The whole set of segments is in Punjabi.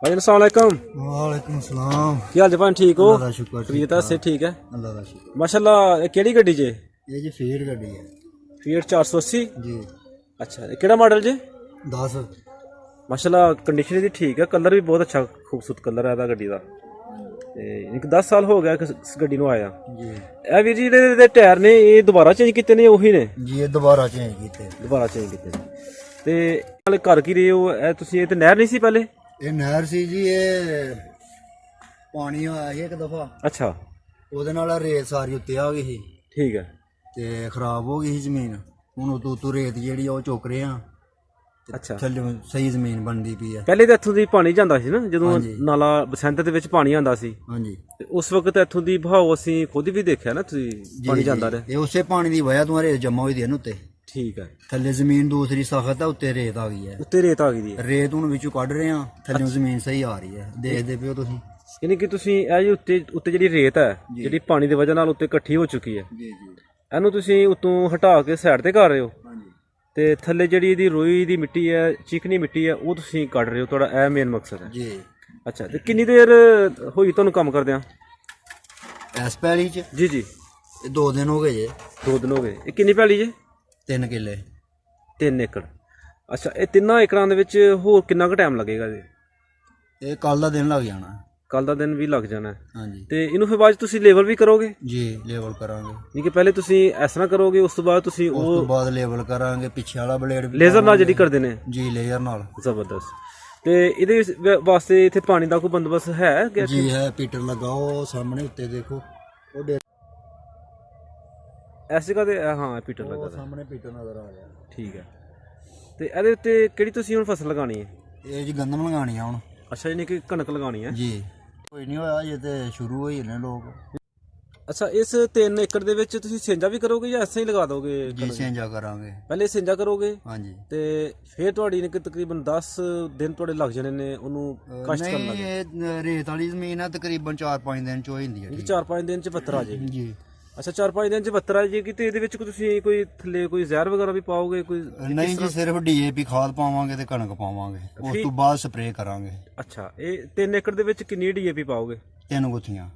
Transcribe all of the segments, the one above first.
भाई अस्सलाम वालेकुम। वालेकुम सलाम। की हाल जी भाई, ठीक हो? अल्लाह दा शुक्र, तबीयत से ठीक है अल्लाह दा शुक्र। माशाल्लाह। ये केड़ी गड्डी जे? ये जी फीड गड्डी है फीएट 480। जी। अच्छा, ये केड़ा मॉडल जे? 10 माशाल्लाह कंडीशन इसदी ठीक है, कलर भी बहुत अच्छा खूबसूरत कलर है ਇਹਦਾ ਗੱਡੀ ਦਾ। ਤੇ ਇੱਕ 10 ਸਾਲ ਹੋ ਗਿਆ ਇਸ ਗੱਡੀ ਨੂੰ ਆਇਆ जी। ਇਹ ਵੀਰ ਜੀ ਦੇ ਟਾਇਰ ਨੇ ਇਹ ਦੁਬਾਰਾ ਚੇਂਜ ਕੀਤੇ ਨੇ? ਉਹੀ ਨੇ जी ये दोबारा चेंज कीते। ਦੁਬਾਰਾ ਚੇਂਜ ਕੀਤੇ ਨੇ। ਤੇ ਨਾਲੇ ਕਰ ਕੀ ਰਹੇ ਹੋ ਇਹ ਤੁਸੀਂ? ਇਹ ਤੇ ਨਹਿਰ ਨਹੀਂ ਸੀ ਪਹਿਲੇ? ये नहर सी जी, ये पानी आया ਸੀ ਇੱਕ ਦਫਾ, ਅੱਛਾ ਉਹਦੇ ਨਾਲ ਰੇਤ ਸਾਰੀ ਉੱਤੇ ਆ ਗਈ ਸੀ ਠੀਕ ਹੈ। ਤੇ ਖਰਾਬ ਹੋ ਗਈ ਸੀ ਜ਼ਮੀਨ। ਹੁਣ ਉਤੋਂ ਰੇਤ ਜਿਹੜੀ ਉਹ ਚੁੱਕ ਰਹੇ ਆ, ਅੱਛਾ, ਥੱਲੇ ਸਹੀ ਜ਼ਮੀਨ ਬਣਦੀ ਪਈ ਆ। ਪਹਿਲੇ ਤਾਂ ਇੱਥੋਂ ਦੀ ਪਾਣੀ ਜਾਂਦਾ ਸੀ ਨਾ, ਜਦੋਂ ਹਾਂਜੀ। ਨਾਲਾ ਬਸੰਤ ਦੇ ਵਿੱਚ ਪਾਣੀ ਆਉਂਦਾ ਸੀ ਹਾਂਜੀ ਤੇ ਉਸ ਵਕਤ ਇੱਥੋਂ ਦੀ ਬਹਾਓ ਅਸੀਂ ਖੁਦ ਵੀ ਦੇਖਿਆ ਨਾ, ਤੁਸੀਂ ਪਾਣੀ ਜਾਂਦਾ ਰਿਹਾ। ਇਹ ਉਸੇ ਪਾਣੀ ਦੀ ਵਜ੍ਹਾ ਤੋਂ ਰੇਤ ਜਮਾ ਹੋਈ ਦੀ ਹੈ ਨਾ ਉੱਤੇ। ਠੀਕ ਹੈ, ਥੱਲੇ ਜ਼ਮੀਨ ਦੂਸਰੀ ਸਖਤ ਹੈ, ਉੱਤੇ ਰੇਤ ਆ ਗਈ ਹੈ। ਉੱਤੇ ਰੇਤ ਆ ਗਈ ਦੀ ਹੈ। ਰੇਤ ਹੁਣ ਵਿੱਚੋਂ ਕੱਢ ਰਹੇ ਆ, ਥੱਲੇ ਜ਼ਮੀਨ ਸਹੀ ਆ ਰਹੀ ਹੈ, ਦੇਖਦੇ ਪਿਓ ਤੁਸੀਂ। ਯਾਨੀ ਕਿ ਤੁਸੀਂ ਇਹ ਜੀ ਉੱਤੇ ਉੱਤੇ ਜਿਹੜੀ ਰੇਤ ਹੈ, ਜਿਹੜੀ ਪਾਣੀ ਦੀ ਵਜ੍ਹਾ ਨਾਲ ਉੱਤੇ ਇਕੱਠੀ ਹੋ ਚੁੱਕੀ ਹੈ, ਜੀ ਜੀ। ਇਹਨੂੰ ਤੁਸੀਂ ਉਤੋਂ ਹਟਾ ਕੇ ਸਾਈਡ ਤੇ ਕਰ ਰਹੇ ਹੋ ਹਾਂਜੀ ਤੇ ਥੱਲੇ ਜਿਹੜੀ ਇਹਦੀ ਰੋਈ ਦੀ ਮਿੱਟੀ ਹੈ, ਚੀਕਣੀ ਮਿੱਟੀ ਹੈ, ਉਹ ਤੁਸੀਂ ਕੱਢ ਰਹੇ ਹੋ। ਤੁਹਾਡਾ ਇਹ ਮੇਨ ਮਕਸਦ ਹੈ। ਜੀ। ਅੱਛਾ, ਤੇ ਕਿੰਨੀ ਦੇਰ ਹੋਈ ਤੁਹਾਨੂੰ ਕੰਮ ਕਰਦਿਆਂ? ਇਸ ਪੈਲੀ ਚ ਜੀ ਜੀ, ਇਹ 2 ਦਿਨ ਹੋ ਗਏ ਜੇ। 2 ਦਿਨ ਹੋ ਗਏ। ਇਹ ਕਿੰਨੀ ਪੈਲੀ ਜੇ? 3 ਕਿੱਲੇ। 3 ਏਕੜ। ਅੱਛਾ, ਇਹ 3 ਏਕੜਾਂ ਦੇ ਵਿੱਚ ਹੋਰ ਕਿੰਨਾ ਕੁ ਟਾਈਮ ਲੱਗੇਗਾ ਜੀ? ਇਹ ਕੱਲ ਦਾ ਦਿਨ ਲੱਗ ਜਾਣਾ। ਕੱਲ ਦਾ ਦਿਨ ਵੀ ਲੱਗ ਜਾਣਾ ਹੈ। ਹਾਂਜੀ ਤੇ ਇਹਨੂੰ ਫਿਰ ਬਾਅਦ 'ਚ ਤੁਸੀਂ ਲੇਵਲ ਵੀ ਕਰੋਗੇ? ਜੀ, ਲੇਵਲ ਕਰਾਂਗੇ। ਨਹੀਂ ਕਿ ਪਹਿਲੇ ਤੁਸੀਂ ਇਸ ਤਰ੍ਹਾਂ ਕਰੋਗੇ, ਉਸ ਤੋਂ ਬਾਅਦ ਤੁਸੀਂ ਉਸ ਤੋਂ ਉਹ ਬਾਅਦ ਲੇਵਲ ਕਰਾਂਗੇ, ਪਿੱਛੇ ਵਾਲਾ ਬਲੇਡ ਵੀ ਲੇਜ਼ਰ ਨਾਲ ਜਿਹੜੀ ਕਰਦੇ ਨੇ? ਜੀ, ਲੇਜ਼ਰ ਨਾਲ। ਜ਼ਬਰਦਸਤ। ਤੇ ਇਹਦੇ ਵਾਸਤੇ ਇੱਥੇ ਪਾਣੀ ਦਾ ਕੋਈ ਬੰਦੋਬਸਤ ਹੈ ਕਿ? ਜੀ ਹੈ, ਪੀਟਰ ਲੱਗਾ ਉਹ ਸਾਹਮਣੇ ਉੱਤੇ ਦੇਖੋ, ਉਹ ਐਸੀ ਜਗ੍ਹਾ ਤੇ ਹਾਂ ਪੀਟਰ ਲੱਗਾ ਦਾ। ਸਾਹਮਣੇ ਪੀਟਰ ਨਜ਼ਰ ਆ ਰਿਹਾ। ਠੀਕ ਹੈ। ਤੇ ਇਹਦੇ ਉੱਤੇ ਕਿਹੜੀ ਤੁਸੀਂ ਹੁਣ ਫਸਲ ਲਗਾਉਣੀ ਹੈ? ਇਹ ਜੀ ਗੰਦਮ ਲਗਾਣੀ ਆ ਹੁਣ। ਅੱਛਾ, ਯਾਨੀ ਕਿ ਕਣਕ ਲਗਾਉਣੀ ਹੈ। ਜੀ, ਕੋਈ ਨਹੀਂ ਹੋਇਆ ਜੇ, ਤੇ ਸ਼ੁਰੂ ਹੋਈ ਨੇ ਲੋਕ। ਅੱਛਾ, ਇਸ 3 ਏਕੜ ਦੇ ਵਿੱਚ ਤੁਸੀਂ ਸਿੰਜਾ ਵੀ ਕਰੋਗੇ ਜਾਂ ਐਸੇ ਹੀ ਲਗਾ ਦੋਗੇ? ਜੀ, ਸਿੰਜਾ ਕਰਾਂਗੇ। ਪਹਿਲੇ ਸਿੰਜਾ ਕਰੋਗੇ ਹਾਂਜੀ। ਤੇ ਫਿਰ ਤੁਹਾਡੀ ਨੇ ਕਿ ਤਕਰੀਬਨ 10 ਦਿਨ ਤੁਹਾਡੇ ਲੱਗ ਜਾਣੇ ਨੇ ਉਹਨੂੰ ਕਸ਼ਟ ਕਰਨ ਨਹੀਂ, ਲੱਗੇ? ਇਹ ਰੇਤ ਵਾਲੀ ਜ਼ਮੀਨ ਹੈ, ਤਕਰੀਬਨ 4-5 ਦਿਨ ਚ ਹੋ ਜਾਂਦੀ ਹੈ। 4-5 ਦਿਨ ਚ ਪੱਤਰ ਆ ਜਾਏਗੀ? ਜੀ। ਅੱਛਾ, 4-5 ਦਿਨ ਚ ਪੱਤਰ ਆ ਜਾਏਗੀ। ਤੇ ਇਹਦੇ ਵਿੱਚ ਤੁਸੀਂ ਕੋਈ ਥੱਲੇ ਕੋਈ ਜ਼ਹਿਰ ਵਗੈਰਾ ਵੀ ਪਾਓਗੇ ਕੋਈ? ਨਹੀਂ ਜੀ, ਸਿਰਫ ਡੀਏਪੀ ਖਾਦ ਪਾਵਾਂਗੇ ਤੇ ਕਣਕ ਪਾਵਾਂਗੇ, ਉਸ ਤੋਂ ਬਾਅਦ ਸਪਰੇਅ ਕਰਾਂਗੇ। ਅੱਛਾ, ਇਹ 3 ਏਕੜ ਦੇ ਵਿੱਚ ਕਿੰਨੀ ਡੀਏਪੀ ਪਾਓਗੇ? 3 ਗੁੱਥੀਆਂ।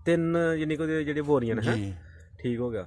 3 ਯਾਨੀ ਕਿ ਜਿਹੜੇ ਬੋਰੀਆਂ ਨੇ? ਹੈ, ਜੀ। ਠੀਕ ਹੋ ਗਿਆ।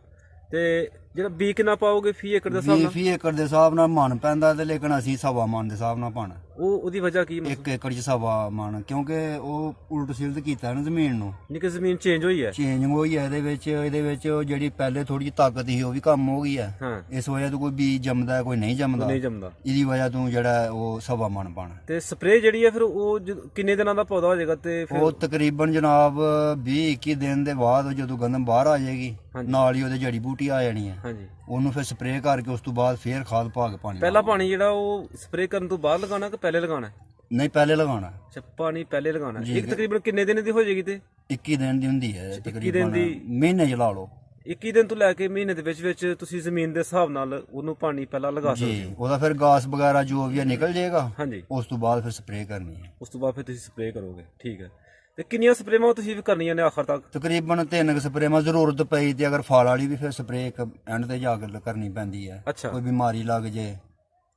ਤੇ ਜਿਹੜਾ ਬੀ ਕਿੰਨਾ ਪਾਓਗੇ ਫੀ ਏਕੜ ਦੇ ਹਿਸਾਬ ਨਾਲ? 20 ਏਕੜ ਦੇ ਹਿਸਾਬ ਨਾਲ ਮਨ ਪੈਂਦਾ, ਤੇ ਲੇਕਿਨ ਅਸੀਂ 1.25 ਮਨ ਦੇ ਹਿਸਾਬ ਨਾਲ ਪਾਣਾ। ਉਹਦੀ ਵਜ੍ਹਾ ਕੀ? 1 ਏਕੜ ਚ 1.25 ਮਨ, ਕਿਉਂਕਿ ਉਹ ਉਲਟ ਸਿਲਟ ਕੀਤਾ ਨਾ ਜ਼ਮੀਨ ਨੂੰ, ਯਾਨੀ ਕਿ ਜ਼ਮੀਨ ਚੇਂਜ ਹੋਈ ਹੈ? ਚੇਂਜਿੰਗ ਹੋਈ ਹੈ ਇਹਦੇ ਵਿੱਚ ਉਹ ਜਿਹੜੀ ਪਹਿਲੇ ਥੋੜੀ ਤਾਕਤ ਸੀ ਉਹ ਵੀ ਕੰਮ ਹੋ ਗਈ ਹੈ। ਹਾਂ, ਇਸ ਵਜ੍ਹਾ ਤੋਂ ਕੋਈ ਬੀਜ ਜੰਮਦਾ, ਕੋਈ ਨਹੀਂ ਜੰਮਦਾ। ਨਹੀਂ ਜੰਮਦਾ। ਇਹਦੀ ਵਜ੍ਹਾ ਤੋਂ ਜਿਹੜਾ ਉਹ 1.25 ਮਨ ਪਾਣਾ। ਤੇ ਸਪਰੇਅ ਜਿਹੜੀ ਹੈ ਫਿਰ ਉਹ ਕਿੰਨੇ ਦਿਨਾਂ ਦਾ ਪੌਦਾ ਹੋ ਜਾਏਗਾ? ਤੇ ਫਿਰ ਉਹ ਤਕਰੀਬਨ ਜਨਾਬ 20-21 ਦਿਨ ਦੇ ਬਾਅਦ ਜਦੋਂ ਗੰਦਮ ਬਾਹਰ ਆ ਜਾਏਗੀ, ਨਾਲ ਹੀ ਉਹਦੇ ਜੜੀ ਬੂਟੀ ਆ ਜਾਣੀ ਹੈ। ਹਾਂਜੀ, ਉਹਨੂੰ ਫਿਰ ਸਪਰੇਅ ਕਰਕੇ ਉਸ ਤੋਂ ਬਾਅਦ ਫੇਰ ਖਾਦ ਪਾ ਕੇ ਪਾਣੀ ਪਹਿਲਾ ਪਾਣੀ ਜਿਹੜਾ ਉਹ ਸਪਰੇਅ ਕਰਨ ਤੋਂ ਬਾਅਦ ਲਗਾਉਣਾ ਕਿ ਪਹਿਲੇ ਲਗਾਉਣਾ? ਨਹੀਂ, ਪਹਿਲੇ ਲਗਾਉਣਾ। ਅੱਛਾ, ਪਾਣੀ ਪਹਿਲੇ ਲਗਾਉਣਾ। ਇੱਕ ਤਕਰੀਬਨ ਕਿੰਨੇ ਦਿਨ ਦੀ ਹੋ ਜਾਏਗੀ? ਤੇ 21 ਦਿਨ ਦੀ ਹੁੰਦੀ ਹੈ, 21 ਦਿਨ ਦੀ। ਮਹੀਨੇ ਚ ਲਾ ਲਓ। 21 ਦਿਨ ਤੋਂ ਲੈ ਕੇ ਮਹੀਨੇ ਦੇ ਵਿੱਚ ਤੁਸੀਂ ਜ਼ਮੀਨ ਦੇ ਹਿਸਾਬ ਨਾਲ ਉਹਨੂੰ ਪਾਣੀ ਪਹਿਲਾਂ ਲਗਾ ਸਕਦੇ ਜੀ, ਹੋ? ਉਹਦਾ ਫਿਰ ਗਾਸ ਵਗੈਰਾ ਜੋ ਵੀ ਹੈ ਨਿਕਲ ਜਾਏਗਾ। ਹਾਂਜੀ, ਉਸ ਤੋਂ ਬਾਅਦ ਫਿਰ ਸਪਰੇਅ ਕਰਨੀ ਹੈ। ਉਸ ਤੋਂ ਬਾਅਦ ਫਿਰ ਤੁਸੀਂ ਸਪਰੇਅ ਕਰੋਗੇ। ਠੀਕ ਹੈ। ਤੇ ਕਿੰਨੀਆਂ ਸਪਰੇਆਂ ਤੁਸੀਂ ਵੀ ਕਰਨੀਆਂ ਨੇ ਆਖਰ ਤੱਕ? ਤਕਰੀਬਨ 3 ਸਪਰੇਆਂ ਜ਼ਰੂਰਤ ਪਈ ਤੇ ਅਗਰ ਫਲ ਵਾਲੀ ਵੀ ਫਿਰ ਸਪਰੇਅ ਇੱਕ ਐਂਡ ਤੇ ਜਾ ਕੇ ਕਰਨੀ ਪੈਂਦੀ ਹੈ। ਅੱਛਾ, ਕੋਈ ਬਿਮਾਰੀ ਲੱਗ ਜੇ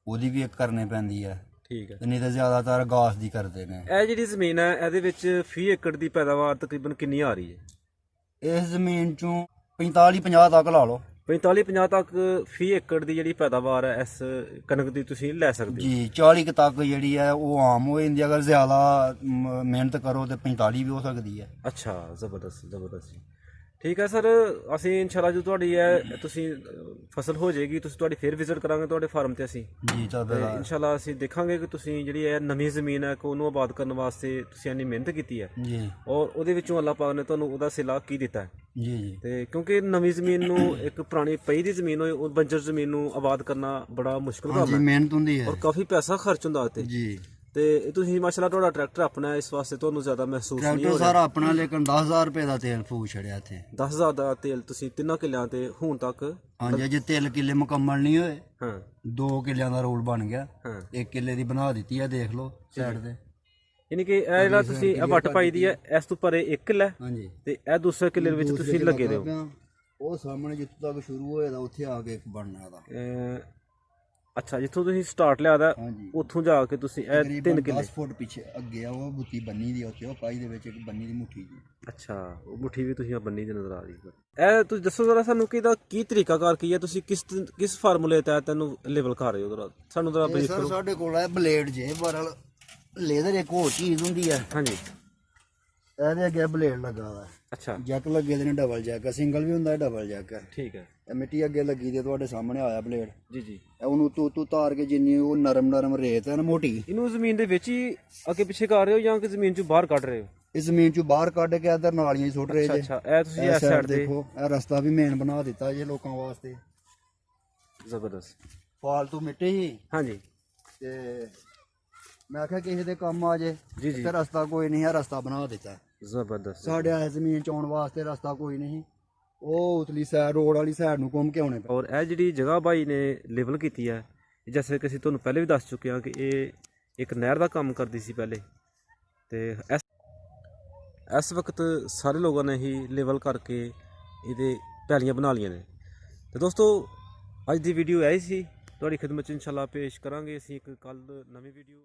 ਉਹਦੀ ਵੀ ਇੱਕ ਕਰਨੀ ਪੈਂਦੀ ਹੈ। ਠੀਕ ਹੈ। ਤੇ ਨਹੀਂ ਤਾਂ ਜ਼ਿਆਦਾਤਰ ਗਾਸ ਦੀ ਕਰਦੇ ਨੇ। ਇਹ ਜਿਹੜੀ ਜ਼ਮੀਨ ਹੈ ਇਹਦੇ ਵਿੱਚ ਫੀ ਏਕੜ ਦੀ ਪੈਦਾਵਾਰ ਤਕਰੀਬਨ ਕਿੰਨੀ ਆ ਰਹੀ ਹੈ? ਇਸ ਜ਼ਮੀਨ ਚੋਂ 45-50 ਤੱਕ ਲਾ ਲਓ। 45-50 ਤੱਕ ਫੀ ਏਕੜ ਦੀ ਜਿਹੜੀ ਪੈਦਾਵਾਰ ਹੈ ਇਸ ਕਣਕ ਦੀ ਤੁਸੀਂ ਲੈ ਸਕਦੇ ਹੋ? ਜੀ, 40 ਕੁ ਤੱਕ ਜਿਹੜੀ ਹੈ ਉਹ ਆਮ ਹੋ ਜਾਂਦੀ, ਅਗਰ ਜ਼ਿਆਦਾ ਮਿਹਨਤ ਕਰੋ ਤੇ 45 ਵੀ ਹੋ ਸਕਦੀ ਹੈ। ਅੱਛਾ, ਜ਼ਬਰਦਸਤ ਜ਼ਬਰਦਸਤ ਜੀ। ਠੀਕ ਹੈ ਸਰ, ਅਸੀਂ ਇਨਸ਼ਾਅੱਲਾ ਜੋ ਤੁਹਾਡੀ ਹੈ ਤੁਸੀਂ ਫਸਲ ਹੋ ਜਾਏਗੀ, ਤੁਸੀਂ ਤੁਹਾਡੀ ਫਿਰ ਵਿਜ਼ਿਟ ਕਰਾਂਗੇ ਤੁਹਾਡੇ ਫਾਰਮ ਤੇ ਅਸੀਂ। ਜੀ ਤੇ ਇਨਸ਼ਾਅੱਲਾ ਅਸੀਂ ਦੇਖਾਂਗੇ ਕਿ ਤੁਸੀਂ ਜਿਹੜੀ ਇਹ ਨਵੀਂ ਜ਼ਮੀਨ ਹੈ ਕਿ ਉਹਨੂੰ ਆਬਾਦ ਕਰਨ ਵਾਸਤੇ ਤੁਸੀਂ ਇੰਨੀ ਮਿਹਨਤ ਕੀਤੀ ਹੈ ਜੀ ਔਰ ਉਹਦੇ ਵਿੱਚੋਂ ਅੱਲਾਹ ਪਾਕ ਨੇ ਤੁਹਾਨੂੰ ਉਹਦਾ ਸਿਲਾ ਕੀ ਦਿੱਤਾ ਹੈ। ਜੀ ਜੀ। ਤੇ ਕਿਉਂਕਿ ਨਵੀਂ ਜ਼ਮੀਨ ਨੂੰ ਇੱਕ ਪੁਰਾਣੀ ਪਈ ਦੀ ਜ਼ਮੀਨ ਹੋਏ ਉਹ ਬੰਜਰ ਜ਼ਮੀਨ ਨੂੰ ਆਬਾਦ ਕਰਨਾ ਬੜਾ ਮੁਸ਼ਕਲ ਕੰਮ ਜੀ, ਹੈ ਮਿਹਨਤ ਹੁੰਦੀ ਹੈ ਔਰ ਕਾਫੀ ਪੈਸਾ ਖਰਚ ਹੁੰਦਾ ਉੱਤੇ। ਜੀ। ਤੇ ਤੁਸੀਂ ਮਾਸ਼ਾਅੱਲਾ ਤੁਹਾਡਾ ਟਰੈਕਟਰ ਆਪਣਾ ਹੈ, ਇਸ ਵਾਸਤੇ ਤੁਹਾਨੂੰ ਜ਼ਿਆਦਾ ਮਹਿਸੂਸ ਨਹੀਂ ਟਰੈਕਟਰ ਹੋ ਸਾਰਾ ਆਪਣਾ, ਲੇਕਿਨ 10,000 ਰੁਪਏ ਦਾ ਤੇਲ ਫੂਕ ਛੜਿਆ ਇੱਥੇ। 10,000 ਦਾ ਤੇਲ ਤੁਸੀਂ 3 ਕਿੱਲਿਆਂ ਤੇ ਹੁਣ ਤੱਕ? ਹਾਂਜੀ, ਅਜੇ 3 ਕਿੱਲੇ ਮੁਕੰਮਲ ਨਹੀਂ ਹੋਏ। ਹਾਂ, 2 ਕਿੱਲਿਆਂ ਦਾ ਰੋਲ ਬਣ ਗਿਆ। ਹਾਂ, 1 ਕਿੱਲੇ ਦੀ ਬਣਾ ਦਿੱਤੀ ਹੈ, ਦੇਖ ਲਓ ਸਾਈਡ ਤੇ। ਯਾਨੀ ਕਿ ਇਹ ਜਿਹੜਾ ਤੁਸੀਂ ਇਹ ਵੱਟ ਪਾਈ ਦੀ ਹੈ ਇਸ ਤੋਂ ਪਰੇ 1 ਕਿੱਲਾ ਹੈ ਹਾਂਜੀ। ਤੇ ਇਹ ਦੂਸਰੇ ਕਿੱਲੇ ਵਿੱਚ ਤੁਸੀਂ ਲੱਗੇ ਰਹੋ। ਉਹ ਸਾਹਮਣੇ ਜਿੱਥੋਂ ਤੱਕ ਸ਼ੁਰੂ ਹੋਇਆ ਦਾ ਉੱਥੇ ਆ ਕੇ ਇੱਕ ਬਣਨਾ ਇਹਦਾ। ਅੱਛਾ, ਜਿੱਥੋਂ ਤੁਸੀਂ ਸਟਾਰਟ ਲਿਆ ਦਾ ਹਾਂਜੀ ਉੱਥੋਂ ਜਾ ਕੇ ਤੁਸੀਂ ਇਹ 3 ਤਕਰੀਬਨ ਕਿੱਲੇ। 10 ਫੁੱਟ ਪਿੱਛੇ ਅੱਗੇ ਆ ਉਹ ਬੁੱਤੀ ਬੰਨੀ ਦੀ ਉੱਥੇ ਉਹ ਪਾਈ ਦੇ ਵਿੱਚ ਇੱਕ ਬੰਨੀ ਦੀ ਮੁੱਠੀ ਜੀ। ਅੱਛਾ, ਉਹ ਮੁੱਠੀ ਵੀ ਤੁਸੀਂ ਆ ਬੰਨੀ ਦੀ ਨਜ਼ਰ ਆ ਰਹੀ ਹੈ। ਇਹ ਤੁਸੀਂ ਦੱਸੋ ਜ਼ਰਾ ਸਾਨੂੰ ਕਿ ਇਹਦਾ ਕੀ ਤਰੀਕਾਕਾਰ ਕੀ ਹੈ, ਤੁਸੀਂ ਕਿਸ ਫਾਰਮੂਲੇ ਤਹਿਤ ਇਹਨੂੰ ਲੈਵਲ ਕਰ ਰਹੇ ਹੋ, ਜ਼ਰਾ ਸਾਨੂੰ ਜ਼ਰਾ ਇਹ ਬਰੀਫ ਸਰ ਕਰੋ। ਸਾਡੇ ਕੋਲ ਹੈ ਬਲੇਡ ਜੇ ਬਰਲ ਲੇਜ਼ਰ ਇੱਕ ਹੋਰ ਚੀਜ਼ ਹੁੰਦੀ ਹੈ, ਹਾਂਜੀ, ਇਹਦੇ ਅੱਗੇ ਬਲੇਡ ਲੱਗਾ ਹੋਇਆ, ਅੱਛਾ ਜੈਕ ਲੱਗੇ ਦੇ ਨੇ, ਡਬਲ ਜੈਕ ਹੈ, ਸਿੰਗਲ ਵੀ ਹੁੰਦਾ ਹੈ, ਡਬਲ ਜੈਕ ਹੈ। ਠੀਕ ਹੈ ਇਹ ਮਿੱਟੀ ਅੱਗੇ ਲੱਗੀ ਦੀ ਤੁਹਾਡੇ ਸਾਹਮਣੇ ਆਇਆ ਬਲੇਡ, ਜੀ ਜੀ। ਇਹ ਉਹਨੂੰ ਤੂੰ ਤਾਰ ਕੇ ਜਿੰਨੀ ਉਹ ਨਰਮ ਰੇਤ ਹੈ ਨਾ ਮੋਟੀ, ਇਹਨੂੰ ਜ਼ਮੀਨ ਦੇ ਵਿੱਚ ਹੀ ਅੱਗੇ ਪਿੱਛੇ ਕਰ ਰਹੇ ਹੋ ਜਾਂ ਕਿ ਜ਼ਮੀਨ ਚੋਂ ਬਾਹਰ ਕੱਢ ਰਹੇ ਹੋ? ਇਸ ਜ਼ਮੀਨ ਚੋਂ ਬਾਹਰ ਕੱਢ ਕੇ ਇੱਧਰ ਨਾਲੀਆਂ 'ਚ ਸੁੱਟ ਰਹੇ ਅੱਛਾ ਜੇ। ਅੱਛਾ, ਇਹ ਤੁਸੀਂ ਇਹ ਇਸ ਸਾਈਡ ਤੇ ਦੇਖੋ, ਇਹ ਰਸਤਾ ਵੀ ਮੇਨ ਬਣਾ ਦਿੱਤਾ ਜੇ ਲੋਕਾਂ ਵਾਸਤੇ, ਜ਼ਬਰਦਸਤ। ਫਾਲਤੂ ਮਿੱਟੀ ਸੀ ਹਾਂਜੀ ਤੇ ਮੈਂ ਕਿਹਾ ਕਿਸੇ ਦੇ ਕੰਮ ਆ ਜੇ ਜੀ ਜੀ, ਤੇ ਰਸਤਾ ਕੋਈ ਨਹੀਂ ਹੈ, ਰਸਤਾ ਬਣਾ ਦਿੱਤਾ। ਜ਼ਬਰਦਸਤ। ਸਾਡੇ ਇਸ ਜ਼ਮੀਨ 'ਚ ਆਉਣ ਵਾਸਤੇ ਰਸਤਾ ਕੋਈ ਨਹੀਂ, ਉਹ ਉਤਲੀ ਸਾਈਡ ਰੋਡ ਵਾਲੀ ਸਾਈਡ ਨੂੰ ਘੁੰਮ ਕੇ ਆਉਣੇ ਪਏ। ਔਰ ਇਹ ਜਿਹੜੀ ਜਗ੍ਹਾ ਬਾਈ ਨੇ ਲੈਵਲ ਕੀਤੀ ਹੈ, ਜੈਸੇ ਕਿ ਅਸੀਂ ਤੁਹਾਨੂੰ ਪਹਿਲੇ ਵੀ ਦੱਸ ਚੁੱਕੇ ਹਾਂ ਕਿ ਇਹ ਇੱਕ ਨਹਿਰ ਦਾ ਕੰਮ ਕਰਦੀ ਸੀ ਪਹਿਲੇ, ਤੇ ਇਸ ਵਕਤ ਸਾਰੇ ਲੋਕਾਂ ਨੇ ਹੀ ਲੈਵਲ ਕਰਕੇ ਇਹਦੇ ਪੈਲੀਆਂ ਬਣਾ ਲਈਆਂ ਨੇ। ਤੇ ਦੋਸਤੋ, ਅੱਜ ਦੀ ਵੀਡੀਓ ਇਹ ਸੀ, ਤੁਹਾਡੀ ਖਿਦਮਤ 'ਚ ਇਨਸ਼ਾਅੱਲਾ ਪੇਸ਼ ਕਰਾਂਗੇ ਅਸੀਂ ਇੱਕ ਕੱਲ ਨਵੀਂ ਵੀਡੀਓ।